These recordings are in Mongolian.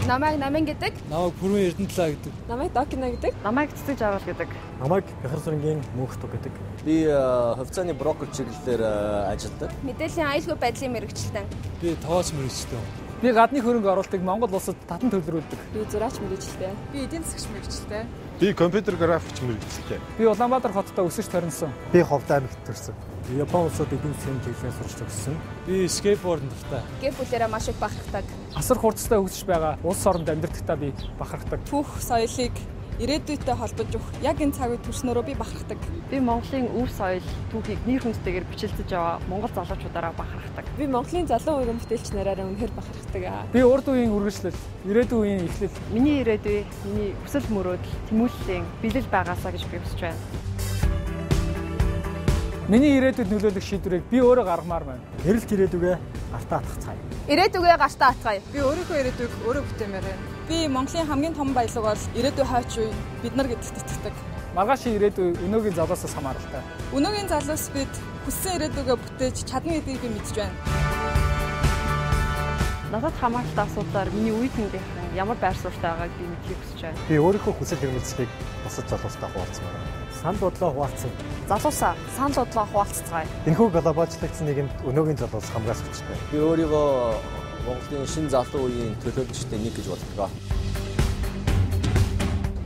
Намайг Намин гэдэг. Намайг Бүрэн Эрдэнэтлаа гэдэг. Намайг Докина гэдэг. Намайг Цэцэг Жаргал гэдэг. Намайг Бяхар Сүрэнгийн Мөнхтөг гэдэг. Би хувьцааны брокер чиглэлээр ажилладаг. Мэдээллийн аюулгүй байдлын мэрэгчлэн. Би тооц мэрэгчтэй. Би гадны хөрөнгө оруулалтыг Монгол улсад татан төлрүүлдэг. Би зураач мэрэгчлээ. Би эдийн засагч мэрэгчлээ. Би компьютер графикч мэрэгчлээ. Би Улаанбаатар хотод өсөж төрсөн. Би Ховд аймагт төрсөн. Япон улсад эдийн засгийн чиглэлээр сурч төгссөн. Би скейтборд дуртай. Гэр бүлээрээ маш их бахархдаг. Асар хурцтай хөгжиж байгаа улс оронд амьдардахдаа би бахархдаг. Түүх соёлыг ирээдүйтэй холбож өгөх яг энэ цаг үед төрснөөрөө би бахархдаг. Би Монголын өв соёл түүхийг нэр хүндтэйгээр бичлэлдэж байгаа монгол залуучуудаараа бахархдаг. Би Монголын залуу уран бүтээлч нараараа үнэхээр бахархдаг. Би урд үеийн үргэлжлэл, ирээдүйн үеийн эхлэл. Миний ирээдүй, миний хүсэл мөрөөдөл, тэмүүллийн бэлэл байгаасаа гэж би хүсэж байна. Миний ирээдүйд нөлөөлөх шийдвэрийг би өөрөө гаргамаар байна. Эрэлт ирээдүгээ гартаа атгацгаая. Ирээдүгээ гартаа атгая. Би өөрийнхөө ирээдүйг өөрөө бүтээмээр байна. Би Монголын хамгийн том баялаг бол ирээдүй хойч үе бид нар гэдэгт итгэдэг. Маргаашийн ирээдүй өнөөгийн залуусаас хамааралтай. Өнөөгийн залуус бид хүссэн ирээдүгээ бүтээж чадна гэдгийг би мэдж байна. Надад хамааралтай асуудлаар миний үеийнхнийхэн ямар байр суурьтай байгааг би мэдхийг хүсэж байна. Би өөрийнхөө хүсэл эрмэлзлийг бусад залуустай хуваалцмаар байна. Санал бодлоо хуваалцсан. Залуусаа санал бодлоо хуваалцгаая. Энэхүү глобалчлагдсан нийгэмд өнөөгийн залуус хамгаас хүчтэй. Би өөрийгөө Монголын шинэ залуу үеийн төлөөлөгчтэй нэг гэж боддог.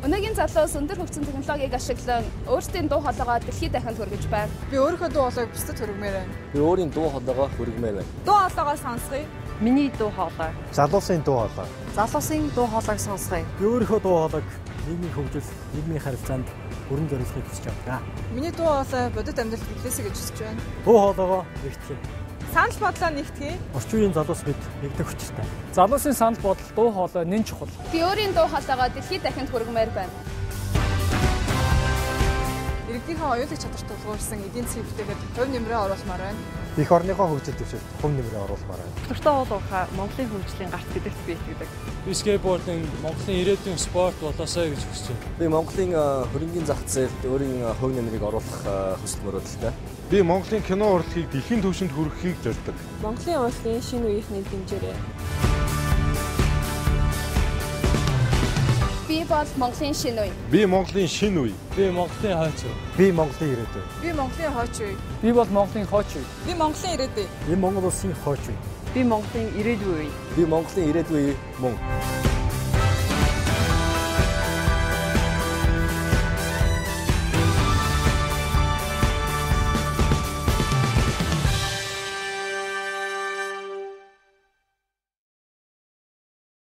Өнөөгийн залуус өндөр хөгжсөн технологиг ашиглан өөрсдийн дуу хоолойгоо дэлхийд дахинд хүргэж байна. Би өөрийнхөө дуу хоолойг бусдад хүргэмээр байна. Би өөрийн дуу хоолойгоо хүргэмээр байна. Дуу хоолойгоо сонсгоё. Миний дуу хоолой. Залуусын дуу хоолой. Залуусын дуу хоолойг сонсгоё. Би өөрийнхөө дуу хоолойг нийгмийн хөгжил, нийгмийн харилцаанд бүрэн зориулахыг хүсэж байна. Миний дуу хоолой бодит амьдралд биелээсэй гэж хүсэж байна. Дуу хоолойгоо нэгтгэе. Санал бодлоо нэгтгэе. Орчин үеийн залуус бид нэгдэх хүчтэй. Залуусын санал бодол, дуу хоолой нэн чухал. Би өөрийн дуу хоолойгоо дэлхийд дахинд хүргэмээр байна. Иргэдийнхээ оюулыг чадварт тулгуурсан эдийн засгийг бүтээхэд хувь нэмрээ оруулмаар байна. Их орныхоо хөгжил төвшөлд хувь нэмрээ оруулмаар байна. Дуртай уулуурхаа Монголын хөгжлийн гарт гэдэгт би итгэдэг. Би скейтбордын Монголын ирээдүйн спорт болоосай гэж хүсэж байна. Би Монголын хөрөнгөний зах зээлд өөрийн хувь нэмрийг оруулах хүсэл мөрөөдөлтэй. Би Монголын кино урлагийг дэлхийн түвшинд хүргэхийг зорддог. Монголын урлагийн шинэ үеийнхний хэмжээрээ. Би бол Монголын шинэ үе. Би Монголын шинэ үе. Би Монголын хойч үе. Би Монголын ирээдүй. Би Монголын хойч үе. Би бол Монголын хойч үе. Би Монголын ирээдүй. Би Монгол улсын хойч үе. Би Монголын ирээдүй үе. Би Монголын ирээдүй үе мөн.